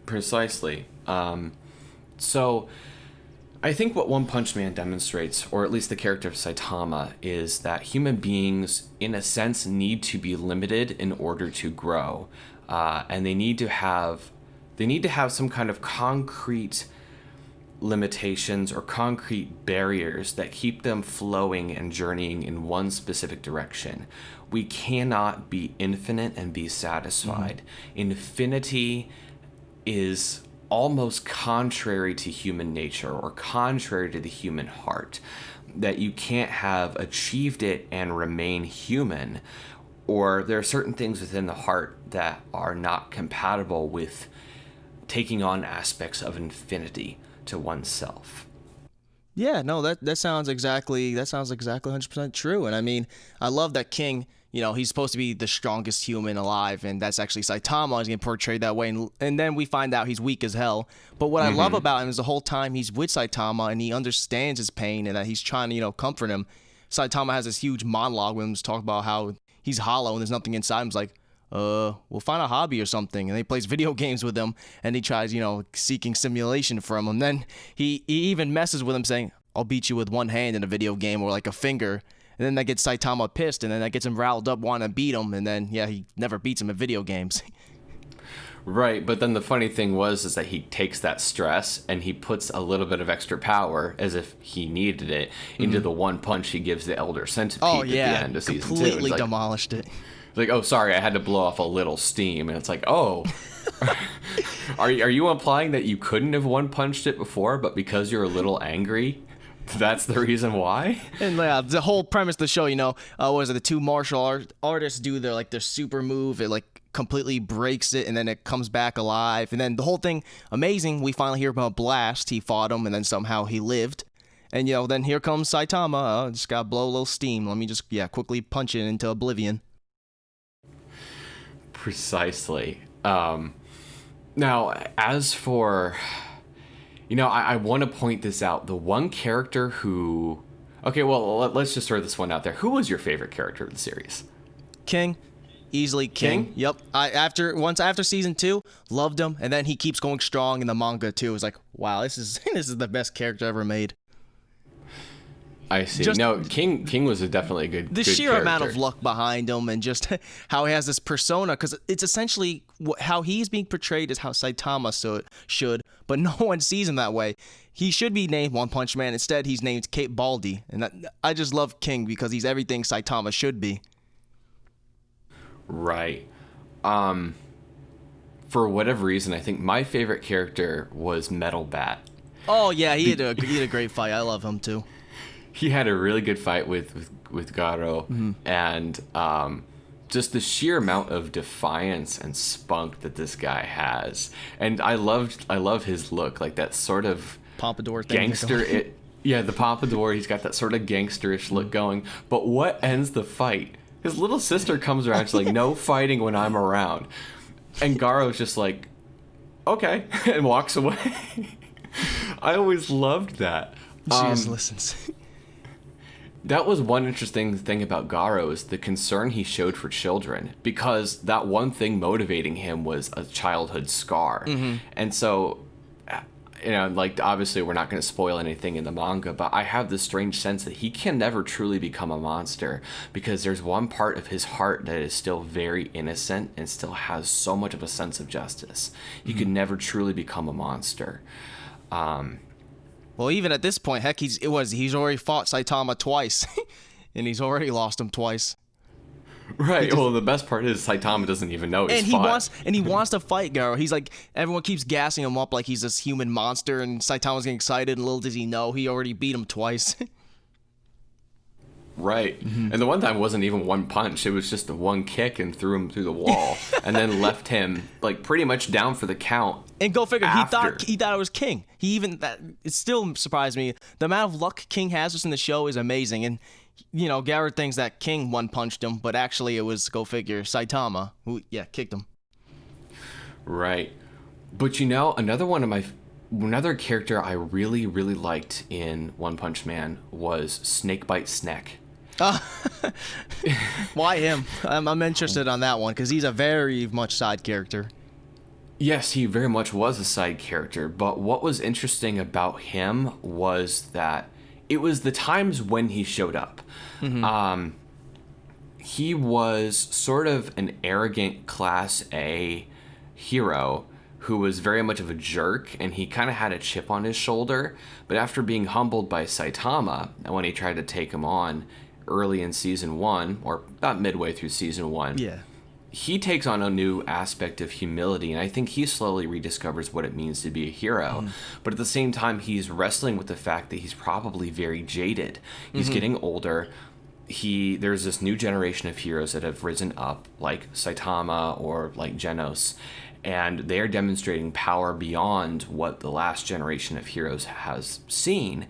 Precisely. So I think what One Punch Man demonstrates, or at least the character of Saitama, is that human beings, in a sense, need to be limited in order to grow, and they need to have some kind of concrete limitations or concrete barriers that keep them flowing and journeying in one specific direction. We cannot be infinite and be satisfied. Infinity is almost contrary to human nature or contrary to the human heart, that you can't have achieved it and remain human, or there are certain things within the heart that are not compatible with taking on aspects of infinity to oneself. Yeah, no, that sounds exactly 100% true. And I mean, I love that King, he's supposed to be the strongest human alive, and that's actually Saitama is getting portrayed that way. And then we find out he's weak as hell. But what I love about him is the whole time he's with Saitama and he understands his pain and that he's trying to, comfort him. Saitama has this huge monologue with him to talk about how he's hollow and there's nothing inside him. He's like, we'll find a hobby or something. And he plays video games with him and he tries, seeking stimulation from him. Then he even messes with him saying, I'll beat you with one hand in a video game or like a finger. And then that gets Saitama pissed, and then that gets him riled up wanting to beat him. And then, he never beats him in video games. Right, but then the funny thing is that he takes that stress and he puts a little bit of extra power, as if he needed it, into the one punch he gives the Elder Centipede at the end of season 2. Completely demolished it. Like, oh, sorry, I had to blow off a little steam. And it's like, oh, are you implying that you couldn't have one punched it before, but because you're a little angry, that's the reason why? And the whole premise of the show, the two martial artists do their super move. It completely breaks it, and then it comes back alive. And then the whole thing, amazing. We finally hear about Blast. He fought him, and then somehow he lived. And then here comes Saitama. Just gotta blow a little steam. Let me just quickly punch it into oblivion. Precisely. Now, as for, I want to point this out. The one character who... Okay, well, let's just throw this one out there. Who was your favorite character of the series? King. Easily King. Yep. After season 2, loved him, and then he keeps going strong in the manga too. It's like, wow, this is the best character ever made. I see. King was definitely a good sheer character. Amount of luck behind him, and just how he has this persona, because it's essentially how he's being portrayed is how Saitama should, but no one sees him that way. He should be named One Punch Man. Instead, he's named Cape Baldy, and I just love King because he's everything Saitama should be. Right. For whatever reason, I think my favorite character was Metal Bat. Oh yeah, he had a great fight. I love him too. He had a really good fight with Garo, and just the sheer amount of defiance and spunk that this guy has, and I love his look, like that sort of pompadour thing. Gangster. The pompadour. He's got that sort of gangsterish look going. But what ends the fight? His little sister comes around. She's like, "No fighting when I'm around," and Garo's just like, "Okay," and walks away. I always loved that. She just listens. That was one interesting thing about Garo, is the concern he showed for children, because that one thing motivating him was a childhood scar. And so, obviously we're not going to spoil anything in the manga, but I have this strange sense that he can never truly become a monster, because there's one part of his heart that is still very innocent and still has so much of a sense of justice. He could never truly become a monster. Well, even at this point, heck, he's already fought Saitama twice, and he's already lost him twice. Right. Well, the best part is Saitama doesn't even know he's fought. He wants to fight Garo. He's like, everyone keeps gassing him up like he's this human monster, and Saitama's getting excited, and little does he know, he already beat him twice. Right. And the one time wasn't even one punch. It was just the one kick and threw him through the wall and then left him pretty much down for the count. And go figure, he thought it was King. It still surprised me. The amount of luck King has just in the show is amazing. And, Garrett thinks that King one punched him, but actually it was, go figure, Saitama who, kicked him. Right. But another character I really, really liked in One Punch Man was Snakebite Snack. Why him? I'm interested on that one because he's a very much side character. Yes, he very much was a side character, but what was interesting about him was that it was the times when he showed up. Um, he was sort of an arrogant Class A hero who was very much of a jerk, and he kind of had a chip on his shoulder. But after being humbled by Saitama, when he tried to take him on early in season one, or about midway through season one, Yeah. he takes on a new aspect of humility, and I think he slowly rediscovers what it means to be a hero. But at the same time, he's wrestling with the fact that he's probably very jaded. He's getting older. There's this new generation of heroes that have risen up, like Saitama or like Genos, and they're demonstrating power beyond what the last generation of heroes has seen.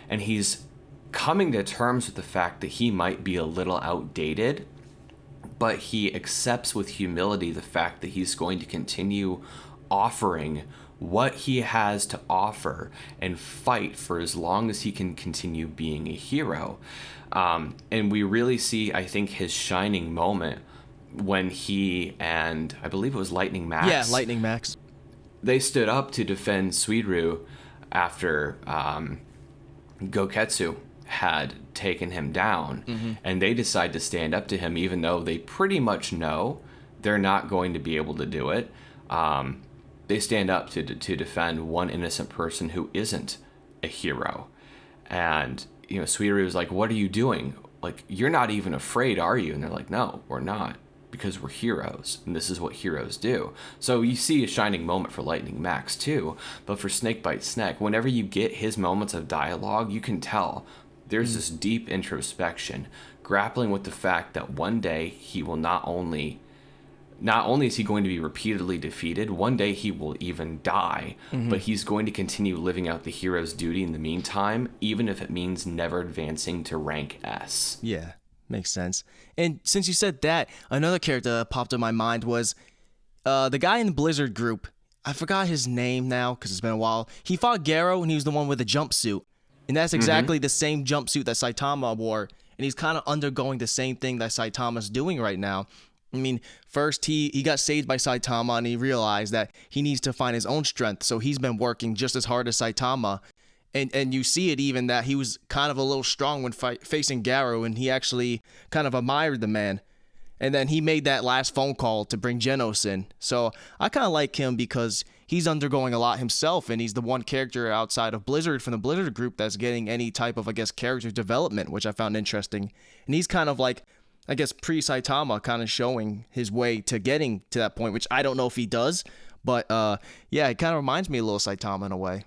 And he's coming to terms with the fact that he might be a little outdated, but he accepts with humility the fact that he's going to continue offering what he has to offer and fight for as long as he can continue being a hero. And we really see, I think, his shining moment when he and I believe it was Lightning Max. Yeah, Lightning Max. They stood up to defend Suiru after Goketsu had taken him down, and they decide to stand up to him even though they pretty much know they're not going to be able to do it. They stand up to defend one innocent person who isn't a hero. And Suiru was like, "What are you doing? Like, you're not even afraid, are you?" And they're like, "No, we're not, because we're heroes, and this is what heroes do." So you see a shining moment for Lightning Max too, but for Snakebite Snake, whenever you get his moments of dialogue, you can tell there's this deep introspection, grappling with the fact that one day he will not only is he going to be repeatedly defeated, one day he will even die, but he's going to continue living out the hero's duty in the meantime, even if it means never advancing to rank S. Yeah, makes sense. And since you said that, another character that popped in my mind was the guy in the Blizzard group. I forgot his name now because it's been a while. He fought Garo, and he was the one with the jumpsuit. And that's exactly the same jumpsuit that Saitama wore. And he's kind of undergoing the same thing that Saitama's doing right now. I mean, first he got saved by Saitama, and he realized that he needs to find his own strength. So he's been working just as hard as Saitama. And you see it even that he was kind of a little strong when facing Garo, and he actually kind of admired the man. And then he made that last phone call to bring Genos in. So I kind of like him because he's undergoing a lot himself, and he's the one character outside of Blizzard from the Blizzard group that's getting any type of, I guess, character development, which I found interesting. And he's kind of like, I guess, pre-Saitama, kind of showing his way to getting to that point, which I don't know if he does. But yeah, it kind of reminds me a little Saitama in a way.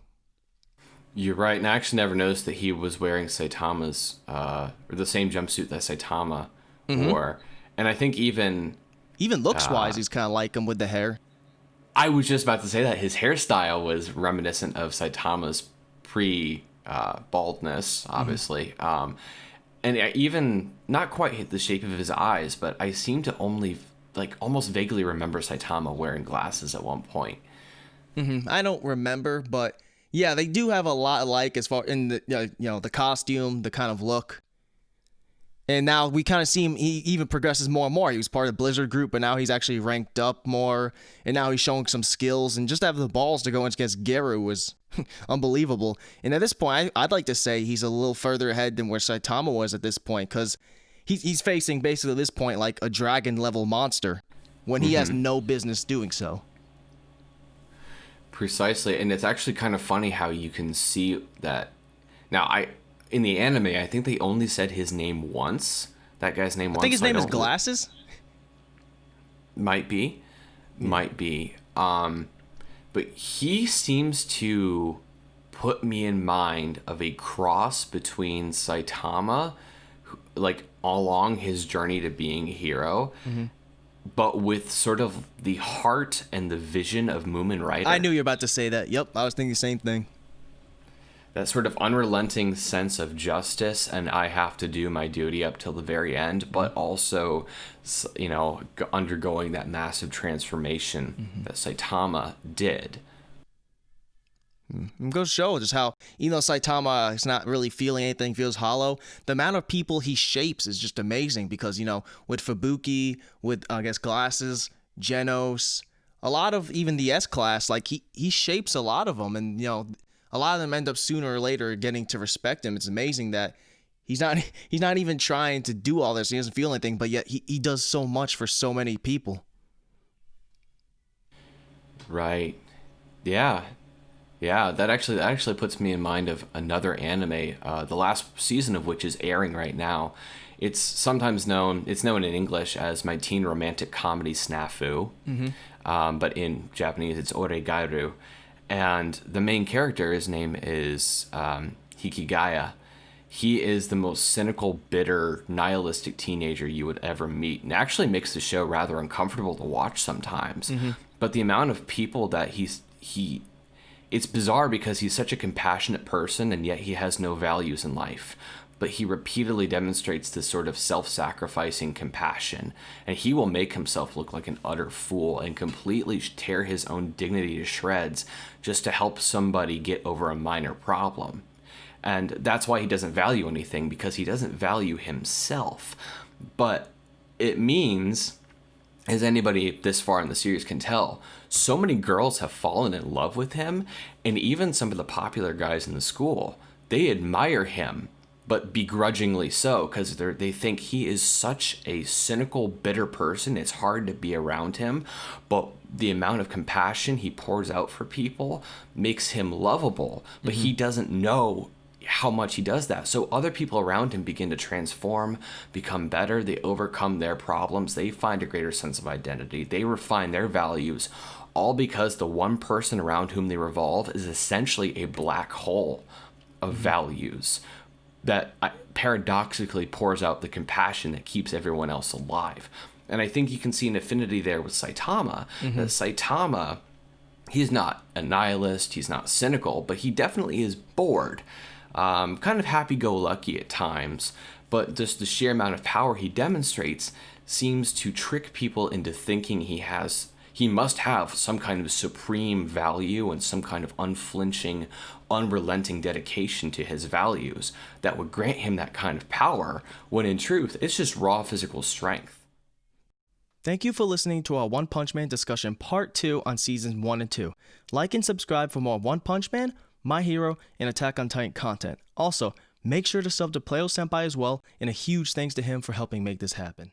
You're right, and I actually never noticed that he was wearing Saitama's, or the same jumpsuit that Saitama wore. And I think even looks-wise, he's kind of like him with the hair. I was just about to say that his hairstyle was reminiscent of Saitama's pre-baldness, obviously. And even not quite the shape of his eyes, but I seem to only, like, almost vaguely remember Saitama wearing glasses at one point. I don't remember, but yeah, they do have a lot alike as far in the the costume, the kind of look. And now we kind of see him, he even progresses more and more. He was part of the Blizzard group, but now he's actually ranked up more. And now he's showing some skills. And just to have the balls to go against Garo was unbelievable. And at this point, I'd like to say he's a little further ahead than where Saitama was at this point. Because he's facing, basically at this point, like a dragon-level monster. When he has no business doing so. Precisely. And it's actually kind of funny how you can see that. Now, in the anime, I think they only said his name once. That guy's name once. I think his name is Glasses. Might be. But he seems to put me in mind of a cross between Saitama, like along his journey to being a hero, but with sort of the heart and the vision of Moomin Rider. I knew you were about to say that. Yep, I was thinking the same thing. That sort of unrelenting sense of justice, and I have to do my duty up till the very end, but also, undergoing that massive transformation that Saitama did. It goes to show just how, even though Saitama is not really feeling anything, feels hollow, the amount of people he shapes is just amazing because, with Fubuki, with, I guess, Glasses, Genos, a lot of even the S class, like he shapes a lot of them, and a lot of them end up sooner or later getting to respect him. It's amazing that he's not he's not even trying to do all this. He doesn't feel anything, but yet he does so much for so many people. Right. Yeah. Yeah, that actually puts me in mind of another anime, the last season of which is airing right now. It's known in English as My Teen Romantic Comedy Snafu, but in Japanese it's Oregairu, and the main character, his name is Hikigaya. He is the most cynical, bitter, nihilistic teenager you would ever meet, and actually makes the show rather uncomfortable to watch sometimes. But the amount of people that he it's bizarre because he's such a compassionate person and yet he has no values in life. But he repeatedly demonstrates this sort of self-sacrificing compassion, and he will make himself look like an utter fool and completely tear his own dignity to shreds just to help somebody get over a minor problem. And that's why he doesn't value anything, because he doesn't value himself. But it means, as anybody this far in the series can tell, so many girls have fallen in love with him, and even some of the popular guys in the school, they admire him, but begrudgingly so, because they think he is such a cynical, bitter person. It's hard to be around him, but the amount of compassion he pours out for people makes him lovable, but he doesn't know how much he does that. So other people around him begin to transform, become better, they overcome their problems, they find a greater sense of identity, they refine their values, all because the one person around whom they revolve is essentially a black hole of values that paradoxically pours out the compassion that keeps everyone else alive. And I think you can see an affinity there with Saitama. That Saitama, he's not a nihilist, he's not cynical, but he definitely is bored. Kind of happy-go-lucky at times, but just the sheer amount of power he demonstrates seems to trick people into thinking he must have some kind of supreme value and some kind of unflinching, unrelenting dedication to his values that would grant him that kind of power, when in truth, it's just raw physical strength. Thank you for listening to our One Punch Man discussion part 2 on seasons 1 and 2. Like and subscribe for more One Punch Man, My Hero, and Attack on Titan content. Also, make sure to sub to Plato-Senpai as well, and a huge thanks to him for helping make this happen.